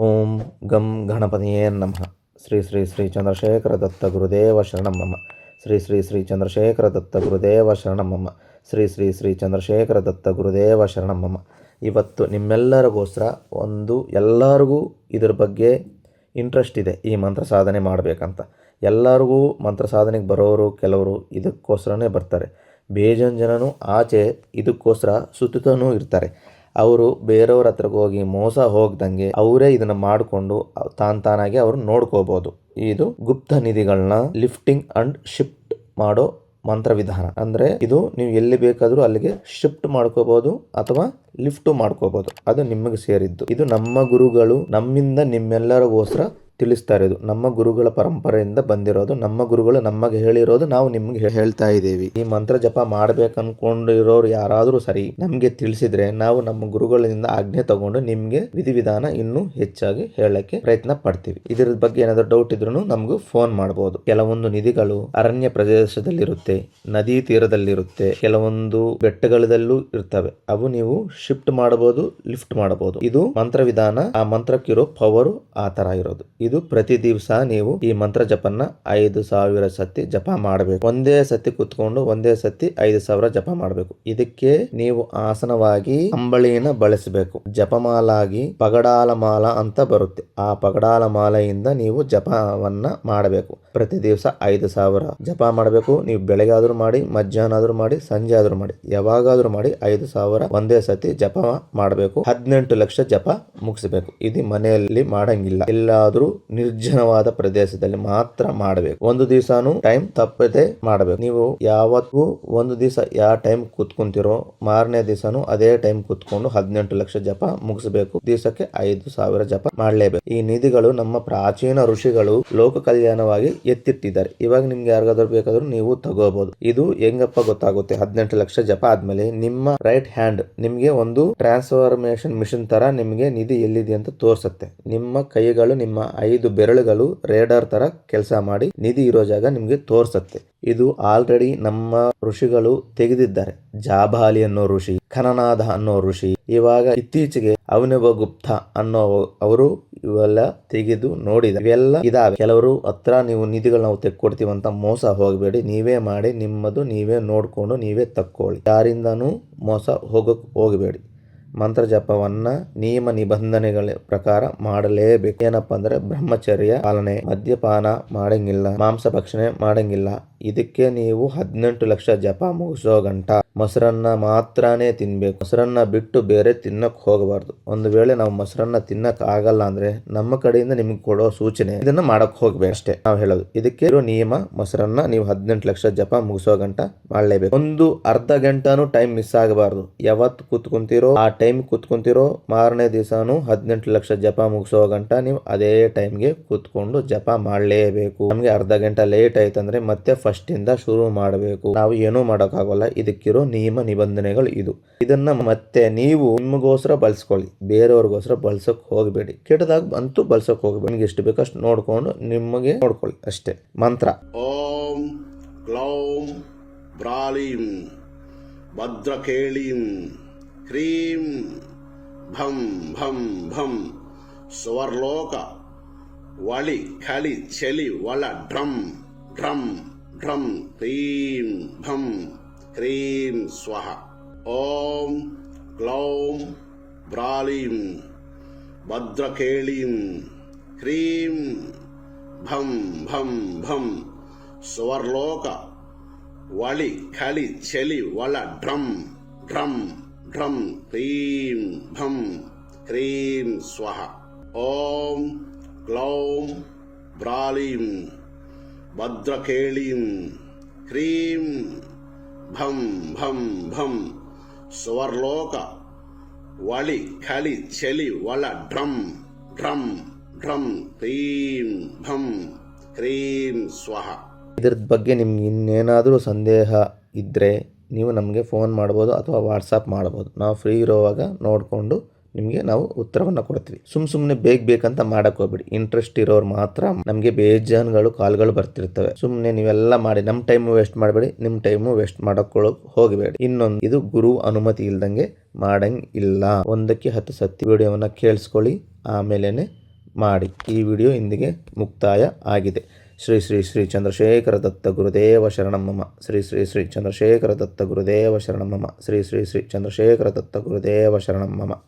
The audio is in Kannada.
ಓಂ ಗಂ ಗಣಪತಿಯೇ ನಮಃ. ಶ್ರೀ ಶ್ರೀ ಶ್ರೀ ಚಂದ್ರಶೇಖರ ದತ್ತ ಗುರುದೇವ ಶರಣಂ ಮಮ. ಶ್ರೀ ಶ್ರೀ ಶ್ರೀ ಚಂದ್ರಶೇಖರ ದತ್ತ ಗುರುದೇವ ಶರಣಂ ಮಮ. ಶ್ರೀ ಶ್ರೀ ಶ್ರೀ ಚಂದ್ರಶೇಖರ ದತ್ತ ಗುರುದೇವ ಶರಣಂ ಮಮ. ಇವತ್ತು ನಿಮ್ಮೆಲ್ಲರಿಗೋಸ್ಕರ ಎಲ್ಲರಿಗೂ ಇದ್ರ ಬಗ್ಗೆ ಇಂಟ್ರೆಸ್ಟ್ ಇದೆ, ಈ ಮಂತ್ರ ಸಾಧನೆ ಮಾಡಬೇಕಂತ. ಎಲ್ಲರಿಗೂ ಮಂತ್ರ ಸಾಧನೆಗೆ ಬರೋರು ಕೆಲವರು ಇದಕ್ಕೋಸ್ಕರನೇ ಬರ್ತಾರೆ. ಬೇಜನ್ ಜನನು ಆಚೆ ಇದಕ್ಕೋಸ್ಕರ ಸುತ್ತನೂ ಇರ್ತಾರೆ. ಅವರು ಬೇರೆಯವ್ರ ಹತ್ರಕ್ಕೆ ಹೋಗಿ ಮೋಸ ಹೋಗ್ದಂಗೆ ಅವರೇ ಇದನ್ನ ಮಾಡಿಕೊಂಡು ತಾನಾಗಿ ಅವರು ನೋಡ್ಕೋಬಹುದು. ಇದು ಗುಪ್ತ ನಿಧಿಗಳನ್ನ ಲಿಫ್ಟಿಂಗ್ ಅಂಡ್ ಶಿಫ್ಟ್ ಮಾಡೋ ಮಂತ್ರ ವಿಧಾನ. ಅಂದ್ರೆ ಇದು ನೀವು ಎಲ್ಲಿ ಬೇಕಾದರೂ ಅಲ್ಲಿಗೆ ಶಿಫ್ಟ್ ಮಾಡ್ಕೋಬಹುದು ಅಥವಾ ಲಿಫ್ಟ್ ಮಾಡ್ಕೋಬಹುದು. ಅದು ನಿಮಗೆ ಸೇರಿದ್ದು. ಇದು ನಮ್ಮ ಗುರುಗಳು ನಮ್ಮಿಂದ ನಿಮ್ಮೆಲ್ಲರಿಗೋಸ್ಕರ ತಿಳಿಸ್ತಾ ಇರೋದು. ನಮ್ಮ ಗುರುಗಳ ಪರಂಪರೆಯಿಂದ ಬಂದಿರೋದು. ನಮ್ಮ ಗುರುಗಳು ನಮಗೆ ಹೇಳಿರೋದು ನಾವು ನಿಮ್ಗೆ ಹೇಳ್ತಾ ಇದ್ದೀವಿ. ಈ ಮಂತ್ರ ಜಪ ಮಾಡ್ಬೇಕನ್ಕೊಂಡಿರೋರು ಯಾರಾದರೂ ಸರಿ ನಮ್ಗೆ ತಿಳಿಸಿದ್ರೆ ನಾವು ನಮ್ಮ ಗುರುಗಳಿಂದ ಆಜ್ಞೆ ತಗೊಂಡು ನಿಮ್ಗೆ ವಿಧಿವಿಧಾನ ಇನ್ನೂ ಹೆಚ್ಚಾಗಿ ಹೇಳಕ್ಕೆ ಪ್ರಯತ್ನ ಪಡ್ತೀವಿ. ಇದ್ರ ಬಗ್ಗೆ ಏನಾದರೂ ಡೌಟ್ ಇದ್ರೂ ನಮಗೂ ಫೋನ್ ಮಾಡಬಹುದು. ಕೆಲವೊಂದು ನಿಧಿಗಳು ಅರಣ್ಯ ಪ್ರದೇಶದಲ್ಲಿರುತ್ತೆ, ನದಿ ತೀರದಲ್ಲಿರುತ್ತೆ, ಕೆಲವೊಂದು ಬೆಟ್ಟಗಳಲ್ಲೂ ಇರ್ತವೆ. ಅವು ನೀವು ಶಿಫ್ಟ್ ಮಾಡಬಹುದು, ಲಿಫ್ಟ್ ಮಾಡಬಹುದು. ಇದು ಮಂತ್ರ ವಿಧಾನ. ಆ ಮಂತ್ರಕ್ಕಿರೋ ಪವರ್ ಆ ತರ ಇರೋದು. ಇದು ಪ್ರತಿ ದಿವಸ ನೀವು ಈ ಮಂತ್ರ ಜಪನ್ನ 5,000 ಸತಿ ಜಪ ಮಾಡಬೇಕು. ಒಂದೇ ಸತಿ ಕುತ್ಕೊಂಡು ಒಂದೇ ಸತಿ 5,000 ಜಪ ಮಾಡಬೇಕು. ಇದಕ್ಕೆ ನೀವು ಆಸನವಾಗಿ ಅಂಬಳಿನ ಬಳಸಬೇಕು. ಜಪಮಾಲಾಗಿ ಪಗಡಾಲ ಮಾಲ ಅಂತ ಬರುತ್ತೆ. ಆ ಪಗಡಾಲ ಮಾಲೆಯಿಂದ ನೀವು ಜಪವನ್ನ ಮಾಡಬೇಕು. ಪ್ರತಿ ದಿವಸ 5,000 ಜಪ ಮಾಡಬೇಕು. ನೀವು ಬೆಳಗ್ಗೆ ಆದ್ರೂ ಮಾಡಿ, ಮಧ್ಯಾಹ್ನ ಆದ್ರೂ ಮಾಡಿ, ಸಂಜೆ ಆದ್ರೂ ಮಾಡಿ, ಯಾವಾಗಾದ್ರೂ ಮಾಡಿ 5,000 ಒಂದೇ ಸತಿ ಜಪ ಮಾಡಬೇಕು. 18 ಲಕ್ಷ ಜಪ ಮುಗಿಸಬೇಕು. ಇದು ಮನೆಯಲ್ಲಿ ಮಾಡಂಗಿಲ್ಲ, ಎಲ್ಲಾದ್ರೂ ನಿರ್ಜನವಾದ ಪ್ರದೇಶದಲ್ಲಿ ಮಾತ್ರ ಮಾಡಬೇಕು. ಒಂದು ದಿವಸನೂ ಟೈಮ್ ತಪ್ಪದೆ ಮಾಡಬೇಕು. ನೀವು ಯಾವತ್ತೂ ಒಂದು ದಿವಸ ಯಾವ ಟೈಮ್ ಕೂತ್ಕೊಂತಿರೋ ಮಾರನೇ ದಿವಸನೂ ಅದೇ ಟೈಮ್ ಕೂತ್ಕೊಂಡು 18 ಲಕ್ಷ ಜಪ ಮುಗಿಸಬೇಕು. ದಿವಸಕ್ಕೆ 5,000 ಜಪ ಮಾಡಲೇಬೇಕು. ಈ ನಿಧಿಗಳು ನಮ್ಮ ಪ್ರಾಚೀನ ಋಷಿಗಳು ಲೋಕ ಕಲ್ಯಾಣವಾಗಿ ಎತ್ತಿಟ್ಟಿದ್ದಾರೆ. ಇವಾಗ ನಿಮ್ಗೆ ಯಾರಿಗಾದ್ರೂ ಬೇಕಾದ್ರೂ ನೀವು ತಗೋಬಹುದು. ಇದು ಹೆಂಗಪ್ಪ ಗೊತ್ತಾಗುತ್ತೆ? 18 ಲಕ್ಷ ಜಪ ಆದ್ಮೇಲೆ ನಿಮ್ಮ ರೈಟ್ ಹ್ಯಾಂಡ್ ನಿಮ್ಗೆ ಒಂದು ಟ್ರಾನ್ಸ್ಫಾರ್ಮೇಶನ್ ಮಿಷನ್ ತರ ನಿಮ್ಗೆ ನಿಧಿ ಎಲ್ಲಿದೆ ಅಂತ ತೋರ್ಸುತ್ತೆ. ನಿಮ್ಮ ಕೈಗಳು, ನಿಮ್ಮ 5 ಬೆರಳುಗಳು ರೇಡಾರ್ ತರ ಕೆಲಸ ಮಾಡಿ ನಿಧಿ ಇರೋ ಜಾಗ ನಿಮ್ಗೆ ತೋರ್ಸತ್ತೆ. ಇದು ಆಲ್ರೆಡಿ ನಮ್ಮ ಋಷಿಗಳು ತೆಗೆದಿದ್ದಾರೆ. ಜಾಬಾಲಿ ಅನ್ನೋ ಋಷಿ, ಖನನಾದ ಅನ್ನೋ ಋಷಿ, ಇವಾಗ ಇತ್ತೀಚೆಗೆ ಅವನಿವ ಗುಪ್ತ ಅನ್ನೋ ಅವರು ಇವೆಲ್ಲ ತೆಗೆದು ನೋಡಿದ. ಇವೆಲ್ಲ ಇದಾವೆ. ಕೆಲವರು ಹತ್ರ ನೀವು ನಿಧಿಗಳು ನಾವು ತೆಕ್ಕೊಡ್ತೀವಂತ ಮೋಸ ಹೋಗಬೇಡಿ. ನೀವೇ ಮಾಡಿ, ನಿಮ್ಮದು ನೀವೇ ನೋಡ್ಕೊಂಡು ನೀವೇ ತಕ್ಕೊಳ್ಳಿ. ಯಾರಿಂದನೂ ಮೋಸ ಹೋಗಬೇಡಿ. ಮಂತ್ರ ಜಪವನ್ನ ನಿಯಮ ನಿಬಂಧನೆಗಳ ಪ್ರಕಾರ ಮಾಡಲೇಬೇಕು. ಏನಪ್ಪಾ ಅಂದ್ರೆ ಬ್ರಹ್ಮಚರ್ಯ ಪಾಲನೆ, ಮದ್ಯಪಾನ ಮಾಡಂಗಿಲ್ಲ, ಮಾಂಸ ಭಕ್ಷಣೆ ಮಾಡಂಗಿಲ್ಲ. ಇದಕ್ಕೆ ನೀವು 18 ಲಕ್ಷ ಜಪ ಮುಗಿಸೋ ಗಂಟ ಮೊಸರನ್ನ ಮಾತ್ರನೇ ತಿನ್ಬೇಕು. ಮೊಸರನ್ನ ಬಿಟ್ಟು ಬೇರೆ ತಿನ್ನಕ್ ಹೋಗಬಾರ್ದು. ಒಂದು ವೇಳೆ ನಾವು ಮೊಸರನ್ನ ತಿನ್ನಕ್ ಆಗಲ್ಲ ಅಂದ್ರೆ ನಮ್ಮ ಕಡೆಯಿಂದ ನಿಮ್ಗೆ ಕೊಡೋ ಸೂಚನೆ, ಇದನ್ನ ಮಾಡಕ್ ಹೋಗ್ಬೇಕು ಅಷ್ಟೇ ನಾವು ಹೇಳೋದು. ಇದಕ್ಕೆ ಇರೋ ನಿಯಮ, ಮೊಸರನ್ನ ನೀವು 18 ಲಕ್ಷ ಜಪ ಮುಗಿಸೋ ಗಂಟ ಮಾಡಲೇಬೇಕು. ಒಂದು ಅರ್ಧ ಗಂಟನೂ ಟೈಮ್ ಮಿಸ್ ಆಗಬಾರ್ದು. ಯಾವತ್ತು ಕೂತ್ಕೊಂತಿರೋ ಆ ಟೈಮ್ ಕೂತ್ಕೊಂತಿರೋ ಮಾರನೇ ದಿವಸನು 18 ಲಕ್ಷ ಜಪ ಮುಗಿಸೋ ಗಂಟ ನೀವು ಅದೇ ಟೈಮ್ಗೆ ಕೂತ್ಕೊಂಡು ಜಪ ಮಾಡಲೇಬೇಕು. ನಮ್ಗೆ ಅರ್ಧ ಗಂಟೆ ಲೇಟ್ ಆಯ್ತಂದ್ರೆ ಮತ್ತೆ ಫಸ್ಟ್ ಇಂದ ಶುರು ಮಾಡಬೇಕು. ನಾವು ಏನೂ ಮಾಡೋಕ್ಕಾಗಲ್ಲ. ಇದಕ್ಕಿರೋ ನಿಯಮ ನಿಬಂಧನೆಗಳು ಇದು. ಇದನ್ನ ಮತ್ತೆ ನೀವು ನಿಮಗೋಸ್ಕರ ಬಳಸ್ಕೊಳ್ಳಿ, ಬೇರೆಯವ್ರಿಗೋಸ್ಕರ ಬಳಸಕ್ ಹೋಗಬೇಡಿ. ಕೆಟ್ಟದಾಗ ಅಂತೂ ಬಳಸಕ್ ಹೋಗಬೇಡಿ. ನಿಮ್ಗೆ ಎಷ್ಟು ಬೇಕಷ್ಟು ನೋಡ್ಕೊಂಡು ನಿಮಗೆ ನೋಡ್ಕೊಳ್ಳಿ ಅಷ್ಟೇ. ಮಂತ್ರ ಓಂ ಗ್ಲೌಂ ಬ್ರಾಲೀಂ ಭದ್ರಕೇಳೀಂ ಹ್ರೀಂ ಭಂ ಭಂ ಭಂ ಸ್ವರ್ಲೋಕ ವಳಿ ಖಳಿ ಚಲಿ ವಳ ಡ್ರಂ ಡ್ರಂ ಡ್ರಂ ಹ್ರೀಂ ಭಂ ಹ್ರೀಂ ಸ್ವಹ. ಓಂ ಗ್ಲೌಂ ಬ್ರಾಲೀಂ ಭದ್ರಕೇಳೀಂ ಹ್ರೀಂ ಭಂ ಭಂ ಭಂ ಸ್ವರ್ಲೋಕ ವಳಿ ಖಳಿ ಚಲಿ ವಳ ಡ್ರಂ ಡ್ರಂ ಡ್ರಂ ಹ್ರೀಂ ಭಂ ಹ್ರೀಂ ಸ್ವಹ. ಓಂ ಗ್ಲೌಂ ಬ್ರಾಲೀಂ ಭದ್ರಕೇಳೀಂ ಹ್ರೀಂ ಭಂ ಭಂ ಭಂ ಸ್ವರ್ಲೋಕ ವಳಿ ಖಳಿ ಚಲಿ ವಳ ಡ್ರಂ ಡ್ರಂ ಡ್ರಂ ಹ್ರೀಂ ಭಂ ಹ್ರೀಂ ಸ್ವಹ. ಇದ್ರ ಬಗ್ಗೆ ನಿಮ್ಗೆ ಇನ್ನೇನಾದರೂ ಸಂದೇಹ ಇದ್ದರೆ ನೀವು ನಮಗೆ ಫೋನ್ ಮಾಡ್ಬೋದು ಅಥವಾ ವಾಟ್ಸಪ್ ಮಾಡ್ಬೋದು. ನಾವು ಫ್ರೀ ಇರೋವಾಗ ನೋಡಿಕೊಂಡು ನಿಮಗೆ ನಾವು ಉತ್ತರವನ್ನು ಕೊಡ್ತೀವಿ. ಸುಮ್ಮನೆ ಬೇಕಂತ ಮಾಡಕ್ ಹೋಗ್ಬಿಡಿ. ಇಂಟ್ರೆಸ್ಟ್ ಇರೋರು ಮಾತ್ರ. ನಮಗೆ ಬೇಜಾನ್ಗಳು ಕಾಲ್ಗಳು ಬರ್ತಿರ್ತವೆ. ಸುಮ್ಮನೆ ನೀವೆಲ್ಲ ಮಾಡಿ ನಮ್ಮ ಟೈಮ್ ವೇಸ್ಟ್ ಮಾಡಬೇಡಿ, ನಿಮ್ಮ ಟೈಮು ವೇಸ್ಟ್ ಮಾಡಕೊಳ್ಳೋಕೆ ಹೋಗಬೇಡಿ. ಇನ್ನೊಂದು, ಇದು ಗುರು ಅನುಮತಿ ಇಲ್ದಂಗೆ ಮಾಡಂಗಿಲ್ಲ. 1ಕ್ಕೆ 10 ಸತಿ ವಿಡಿಯೋವನ್ನ ಕೇಳಿಸ್ಕೊಳ್ಳಿ, ಆಮೇಲೆ ಮಾಡಿ. ಈ ವಿಡಿಯೋ ಇಂದಿಗೆ ಮುಕ್ತಾಯ ಆಗಿದೆ. ಶ್ರೀ ಶ್ರೀ ಶ್ರೀ ಚಂದ್ರಶೇಖರ ದತ್ತ ಗುರುದೇವ ಶರಣಂ ಮಮ. ಶ್ರೀ ಶ್ರೀ ಶ್ರೀ ಚಂದ್ರಶೇಖರ ದತ್ತ ಗುರುದೇವ ಶರಣಂ ಮಮ. ಶ್ರೀ ಶ್ರೀ ಶ್ರೀ ಚಂದ್ರಶೇಖರ ದತ್ತ ಗುರುದೇವ ಶರಣಂ ಮಮ.